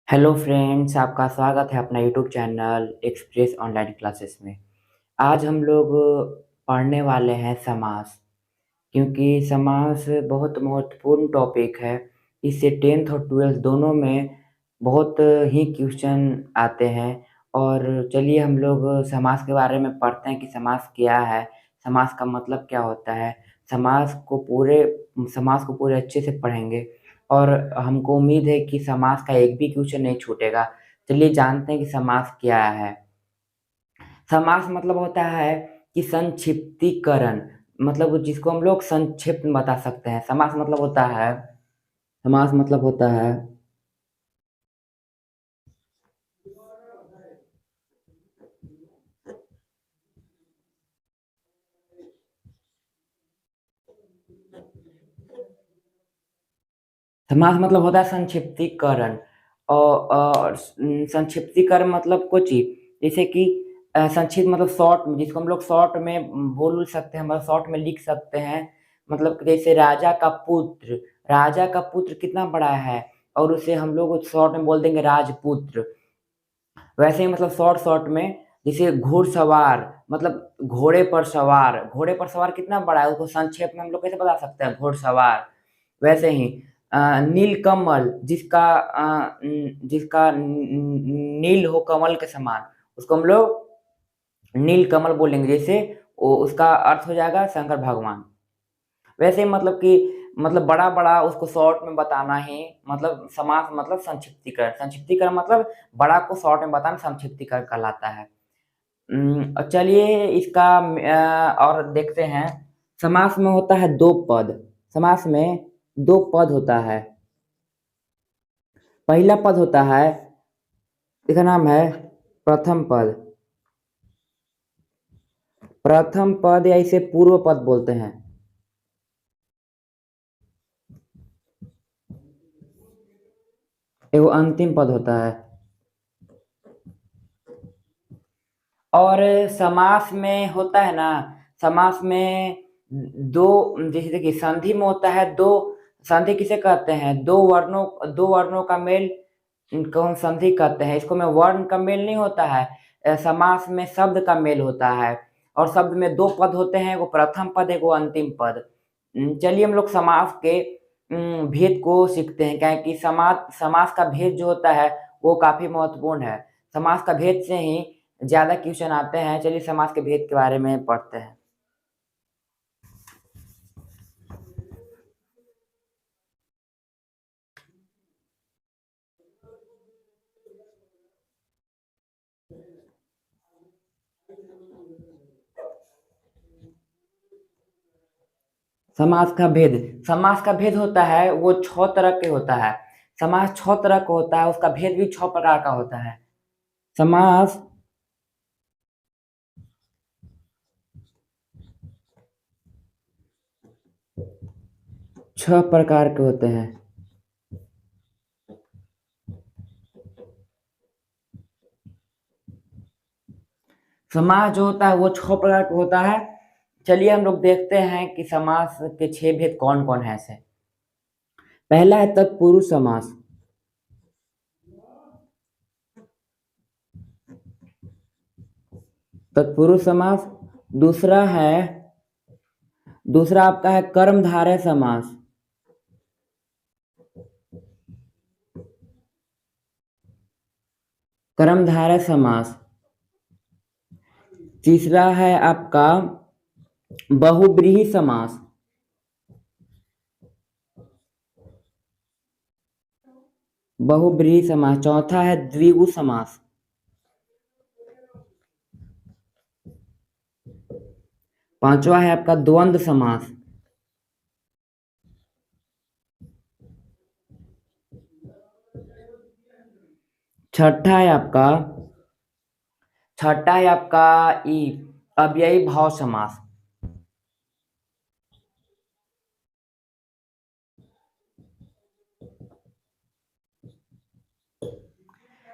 Hello friends, आपका स्वागत है अपना YouTube channel express online classes में। आज हम लोग पढ़ने वाले हैं समास, क्योंकि समास बहुत महत्वपूर्ण टॉपिक है। इससे 10th और 12th दोनों में बहुत ही क्वेश्चन आते हैं। और चलिए हम लोग समास के बारे में पढ़ते हैं कि समास क्या है, समास का मतलब क्या होता है। समास को पूरे अच्छे से पढ़ेंगे और हमको उम्मीद है कि समास का एक भी क्वेश्चन नहीं छूटेगा। चलिए जानते हैं कि समास क्या है। समास मतलब होता है कि संक्षिप्तीकरण, मतलब जिसको हम लोग संक्षिप्त में बता सकते हैं। समास मतलब होता है संक्षिप्तीकरण। और संक्षिप्तीकरण मतलब कुछ चीज, जैसे कि संक्षिप्त मतलब शॉर्ट में, जिसको हम लोग शॉर्ट में बोल सकते हैं, मतलब शॉर्ट में लिख सकते हैं। मतलब कि जैसे राजा का पुत्र कितना बड़ा है, और उसे हम लोग शॉर्ट में बोल देंगे राजपुत्र। वैसे ही मतलब शॉर्ट शॉर्ट में, जैसे घुड़सवार मतलब घोड़े पर सवार कितना बड़ा है, उसको संक्षेप में हम लोग कैसे बता सकते हैं, घुड़सवार। वैसे ही नीलकमल, जिसका नील हो कमल के समान, उसको हम लोग नीलकमल बोलेंगे। जैसे उसका अर्थ हो जाएगा शंकर भगवान। वैसे ही मतलब कि मतलब बड़ा बड़ा उसको शॉर्ट में बताना ही मतलब समास मतलब संक्षिप्तीकरण मतलब बड़ा को शॉर्ट में बताना संक्षिप्तीकरण कहलाता है। चलिए इसका और देखते हैं। समास में होता है दो पद। समास में दो पद होता है। पहला पद होता है, इसका नाम है प्रथम पद। प्रथम पद या इसे पूर्व पद बोलते हैं। एगो अंतिम पद होता है। और समास में होता है ना, समास में दो, जैसे देखिए संधि में होता है दो। संधि किसे कहते हैं, दो वर्णों का मेल को हम संधि कहते हैं। इसको में वर्ण का मेल नहीं होता है, समास में शब्द का मेल होता है। और शब्द में दो पद होते हैं, एगो प्रथम पद एगो अंतिम पद। चलिए हम लोग समास के भेद को सीखते हैं, क्या है कि समास का भेद जो होता है वो काफी महत्वपूर्ण है। समास का भेद से ही ज्यादा क्वेश्चन आते हैं। चलिए समास के भेद के बारे में पढ़ते हैं। समास का भेद होता है, वो 6 तरह के होता है। समास 6 तरह का होता है, उसका भेद भी 6 प्रकार का होता है। समास 6 प्रकार के होते हैं। समास जो होता है वो 6 प्रकार का होता है। चलिए हम लोग देखते हैं कि समास के 6 भेद कौन कौन है ऐसे। पहला है तत्पुरुष समास। तत्पुरुष समास। दूसरा है, दूसरा आपका है कर्मधारय समास। कर्मधारय समास। तीसरा है आपका बहुब्रीहि समास। बहुब्रीहि समास। चौथा है द्विगु समास। पांचवा है आपका द्वंद्व समास। छठा है आपका छठा है आपका ई अव्ययी भाव समास।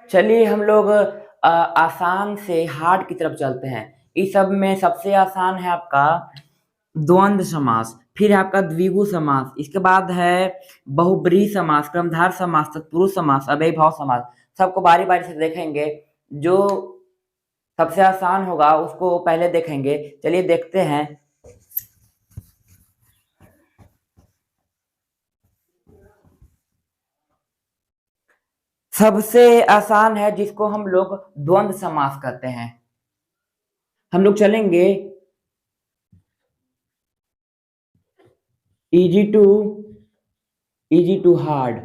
चलिए हम लोग आसान से हार्ड की तरफ चलते हैं। इस सब में सबसे आसान है आपका द्वंद्व समास, फिर है आपका द्विगु समास, इसके बाद है बहुब्रीहि समास, कर्मधार समास, तत्पुरुष समास, अव्ययी भाव समास। सबको बारी बारी से देखेंगे। जो सबसे आसान होगा उसको पहले देखेंगे। चलिए देखते हैं। सबसे आसान है जिसको हम लोग द्वंद्व समास कहते हैं। हम लोग चलेंगे इजी टू हार्ड,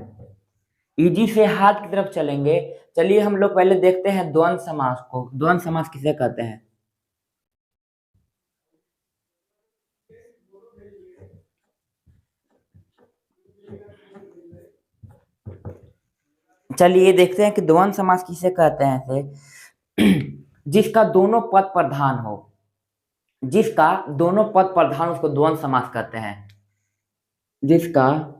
इजी से हार्ड की तरफ चलेंगे। चलिए हम लोग पहले देखते हैं द्वंद्व समास को। द्वंद्व समास किसे कहते हैं? चलिए देखते हैं कि द्वंद्व समास किसे कहते हैं ऐसे। जिसका दोनों पद प्रधान हो, जिसका दोनों पद प्रधान उसको द्वंद्व समास कहते हैं। जिसका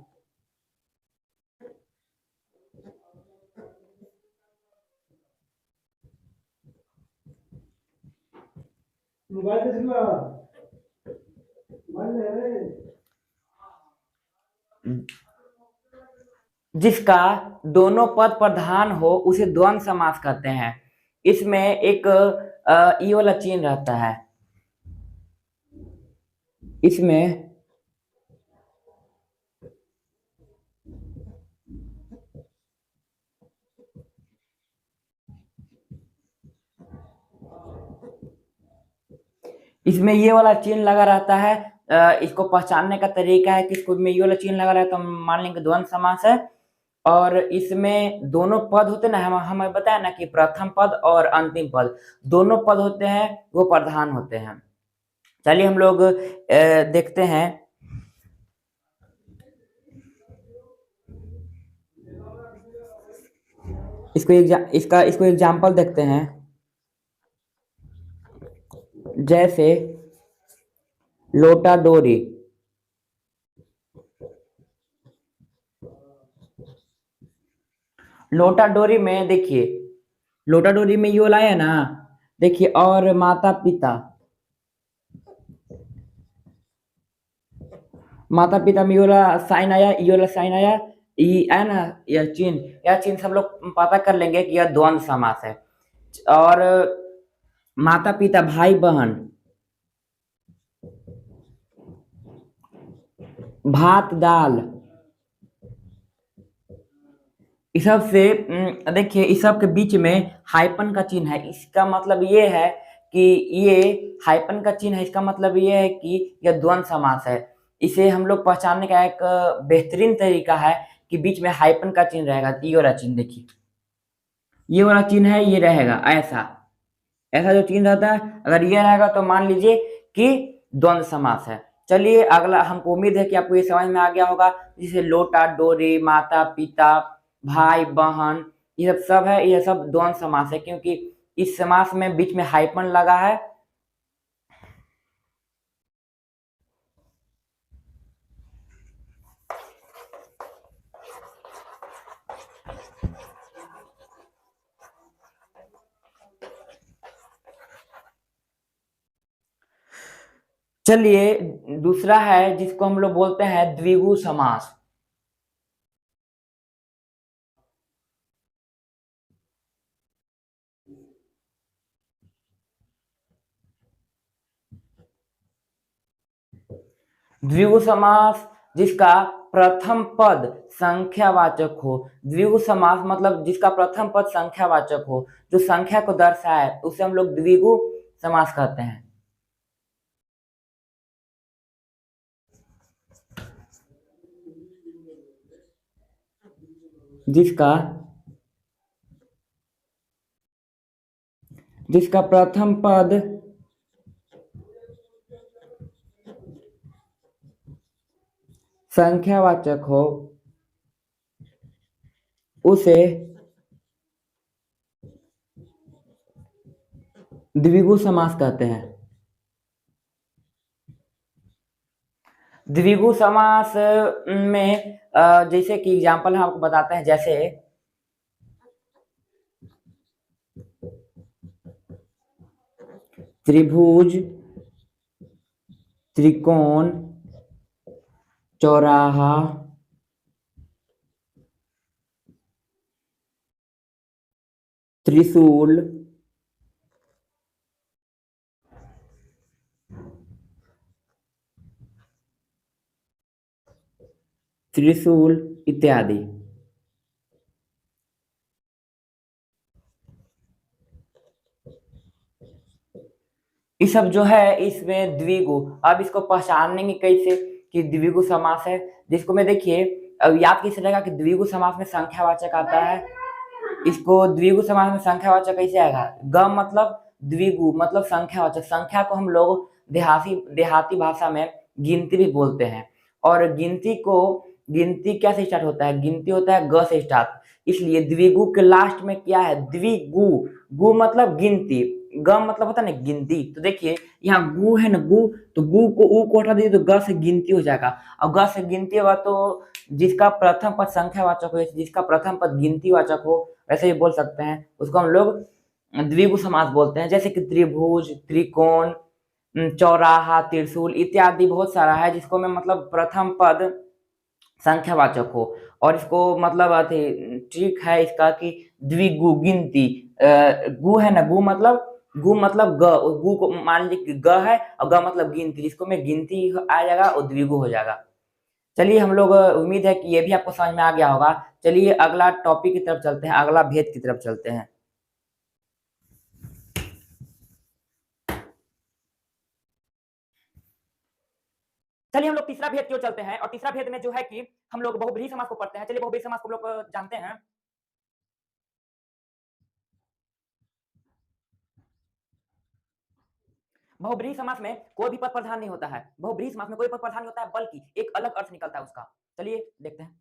जिसका दोनों पद प्रधान हो उसे द्वंद्व समास कहते हैं। इसमें एक ई वाला चिन्ह रहता है। इसमें इसमें ये वाला चिन्ह लगा रहता है। इसको पहचानने का तरीका है कि इसको में ये वाला चिन्ह लगा रहता है तो मान लेंगे द्वंद्व समास है। और इसमें दोनों पद होते हैं ना, हमें बताया ना कि प्रथम पद और अंतिम पद दोनों पद होते हैं, वो प्रधान होते हैं। चलिए हम लोग देखते हैं। इसको एग्जाम्पल देखते हैं। जैसे लोटा डोरी, लोटा डोरी में देखिए, लोटा डोरी में यो लाया ना, देखिए और माता पिता, माता पिता में योला साइन आया, योला साइन आया, ई है ना, यह चिन्ह सब लोग पता कर लेंगे कि यह द्वंद्व समास है। और माता पिता भाई बहन, भात दाल, इस सब से देखिए इस सब के बीच में हाइपन का चिन्ह है। इसका मतलब ये है कि ये हाइपन का चिन्ह है, इसका मतलब ये है कि यह द्वंद्व समास है। इसे हम लोग पहचानने का एक बेहतरीन तरीका है कि बीच में हाइपन का चिन्ह रहेगा। ये वाला चिन्ह देखिए, ये वाला चिन्ह है, ये रहेगा ऐसा, ऐसा जो चिन्ह रहता है अगर ये रहेगा तो मान लीजिए कि द्वंद्व समास है। चलिए अगला, हमको उम्मीद है कि आपको ये समझ में आ गया होगा। जैसे लोटा डोरी, माता पिता, भाई बहन, ये सब है, ये सब द्वंद्व समास है क्योंकि इस समास में बीच में हाइपन लगा है। चलिए दूसरा है जिसको हम लोग बोलते हैं द्विगु समास। द्विगु समास जिसका प्रथम पद संख्यावाचक हो। द्विगु समास मतलब जिसका प्रथम पद संख्यावाचक हो, जो संख्या को दर्शाए, उसे हम लोग द्विगु समास कहते हैं। जिसका जिसका प्रथम पद संख्यावाचक हो उसे द्विगु समास कहते हैं। द्विगु समास में जैसे कि एग्जांपल हम आपको बताते हैं। जैसे त्रिभुज, त्रिकोण, चौराहा, त्रिशूल, त्रिशूल इत्यादि। ये सब जो है इसमें द्विगु। अब इसको पहचानेंगे कैसे कि द्विगु समास है, जिसको मैं देखिए अब याद कैसे रहेगा कि द्विगु समास में संख्यावाचक आता है। इसको द्विगु समास में संख्यावाचक कैसे आएगा? ग मतलब द्विगु मतलब संख्यावाचक। संख्या को हम लोग देहाती भाषा में गिनती भी बोलते हैं। और गिनती क्या से स्टार्ट होता है? गिनती होता है ग से स्टार्ट। इसलिए द्विगु के लास्ट में क्या है? द्विगु। गु मतलब गिनती, ग मतलब होता है ना गिनती। तो देखिए यहाँ गु है ना, गु, तो गु को उ को हटा दीजिए तो ग से गिनती हो जाएगा। और ग से गिनती होगा तो जिसका प्रथम पद संख्यावाचक हो, जिसका प्रथम पद गिनतीवाचक हो, वैसे भी बोल सकते हैं, उसको हम लोग द्विगु समास बोलते हैं। जैसे कि त्रिभुज, त्रिकोण, चौराहा, त्रिशूल इत्यादि बहुत सारा है जिसको मैं मतलब प्रथम पद संख्यावाचक हो। और इसको मतलब ट्रिक है इसका कि द्विगु गिनती। गु है ना, गु मतलब ग, गु को मान लीजिए कि ग है और ग मतलब गिनती, जिसको में गिनती आ जाएगा और द्विगु हो जाएगा। चलिए हम लोग उम्मीद है कि ये भी आपको समझ में आ गया होगा। चलिए अगला टॉपिक की तरफ चलते हैं, अगला भेद की तरफ चलते हैं। चलिए हम लोग तीसरा भेद की ओर चलते हैं और तीसरा भेद में जो है कि हम लोग बहुब्रीहि समास को पढ़ते हैं। चलिए बहुब्रीहि समास को हम लोग जानते हैं। बहुब्रीहि समास में कोई भी पद प्रधान नहीं होता है। बहुब्रीहि समास में कोई पद प्रधान नहीं होता है बल्कि एक अलग अर्थ निकलता है उसका। चलिए देखते हैं।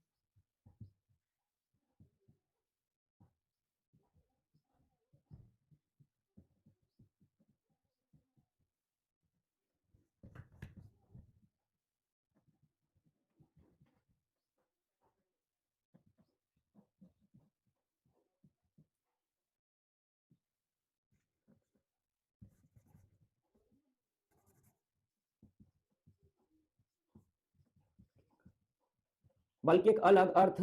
बल्कि एक अलग अर्थ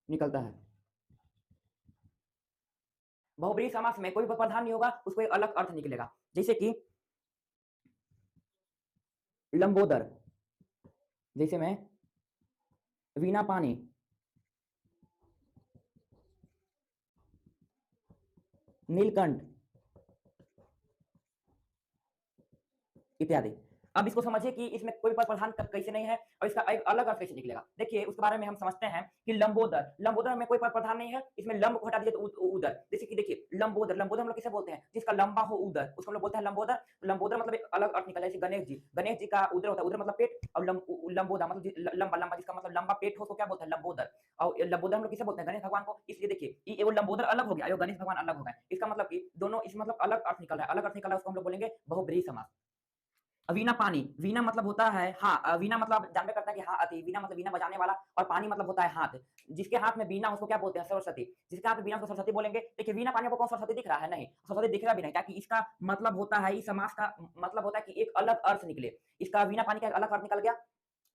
निकलता है। बहुब्रीहि समास में कोई प्रधान नहीं होगा, उसको एक अलग अर्थ निकलेगा। जैसे कि लंबोदर, जैसे में वीणा पानी, नीलकंठ इत्यादि। अब इसको समझिए कि इसमें कोई पद प्रधान कैसे नहीं है और इसका एक अलग अर्थ कैसे निकलेगा। देखिए उसके बारे में हम समझते हैं कि लंबोदर, लंबोदर में कोई पद प्रधान नहीं है, इसमें लंब को हटा दीजिए तो उदर। जैसे कि देखिए लंबोदर, लंबोदर हम लोग किसे बोलते हैं? जिसका लंबा हो उदर, उसको हम लोग बोलते हैं लंबोदर। लंबोदर मतलब एक अलग अर्थ निकला। जैसे गणेश जी, गणेश जी का उदर होता है, उदर मतलब पेट, और लंबोदा मतलब लंबा, लंबा जिसका मतलब लंबा पेट हो उसको क्या बोलते हैं? लंबोदर। और लंबोदर हम लोग किसे बोलते हैं? गणेश भगवान को। इसलिए देखिए ये वो लंबोदर अलग हो गया, ये गणेश भगवान अलग हो गए। इसका मतलब कि दोनों इस मतलब अलग अर्थ निकल रहा है, अलग अर्थ निकला है, उसको हम लोग बोलेंगे बहुब्रीहि समास। वीणा पानी, वीणा मतलब होता है हाँ, वीणा मतलब जानबे करता है कि हाँ अति, वीणा मतलब वीणा बजाने वाला, और पानी मतलब होता है हाथ। जिसके हाथ में वीणा उसको क्या बोलते हैं? सरस्वती। जिसके हाथ में वीणा उसको सरस्वती बोलेंगे। देखिए वीणा पानी को कौन सरस्वती दिख रहा है? नहीं, सरस्वती दिखेगा भी नहीं, ताकि इसका मतलब होता है, इस समास का मतलब होता है कि एक अलग अर्थ निकले। इसका वीणा पानी का एक अलग अर्थ निकल गया।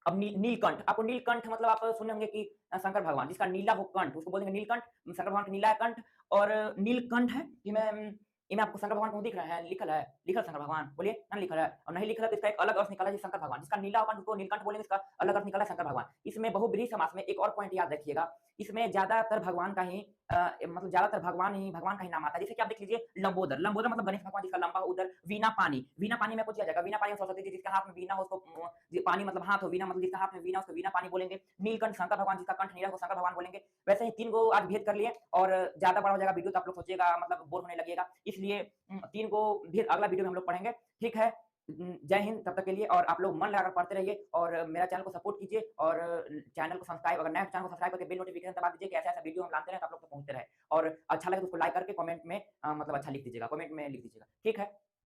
अब नीलकंठ, आपको नीलकंठ मतलब आप सुने होंगे कि शंकर भगवान, जिसका नीला हो कंठ उसको बोलेंगे नीलकंठ। शंकर भगवान का नीला है कंठ और नीलकंठ है। ये मैं आपको शंकर भगवान को दिख रहा है, लिखल शंकर भगवान बोलिए ना, लिखल है और नहीं लिखल है तो इसका एक अलग अर्थ निकला है शंकर भगवान। जिसका नीला कंठ उसको नीलकंठ बोलेंगे, इसका अलग अर्थ निकला है शंकर भगवान। इसमें बहुब्रीहि समास में एक और पॉइंट याद रखिएगा, इसमें ज्यादातर भगवान का ही मतलब ज्यादातर भगवान का ही नाम आता है। जैसे कि आप देख लीजिए लंबोदर, लंबोदर मतलब गणेश भगवान जिसका लंबा उदर। वीणा पानी, वीणा पानी में पूछा जाएगा, वीणा पानी सरस्वती जी जिसके हाथ में वीणा हो उसको पानी मतलब हाथ हो, वीणा मतलब जिसका हाथ में वीणा उसको वीणा पानी बोलेंगे। नीलकंठ शंकर भगवान, जिसका कंठ नीला को शंकर भगवान बोलेंगे। वैसे ही 3 गो आज भेद कर लिए और ज्यादा बड़ा हो जाएगा वीडियो तो आप लोग सोचिएगा मतलब बोर होने लगेगा, इसलिए 3 को भेद अगला वीडियो में हम लोग पढ़ेंगे। ठीक है, जय हिंद तब तक के लिए। और आप लोग मन लगाकर पढ़ते रहिए और मेरा चैनल को सपोर्ट कीजिए और चैनल को सब्सक्राइब, अगर नया चैनल को सब्सक्राइब करके बेल नोटिफिकेशन दबा दीजिए कि ऐसा-ऐसा वीडियो हम लाते रहे तो आप लोग तक पहुंचते रहे। और अच्छा लगे तो उसको लाइक करके कमेंट में मतलब अच्छा लिख दीजिएगा, कमेंट में लिख दीजिएगा। ठीक है?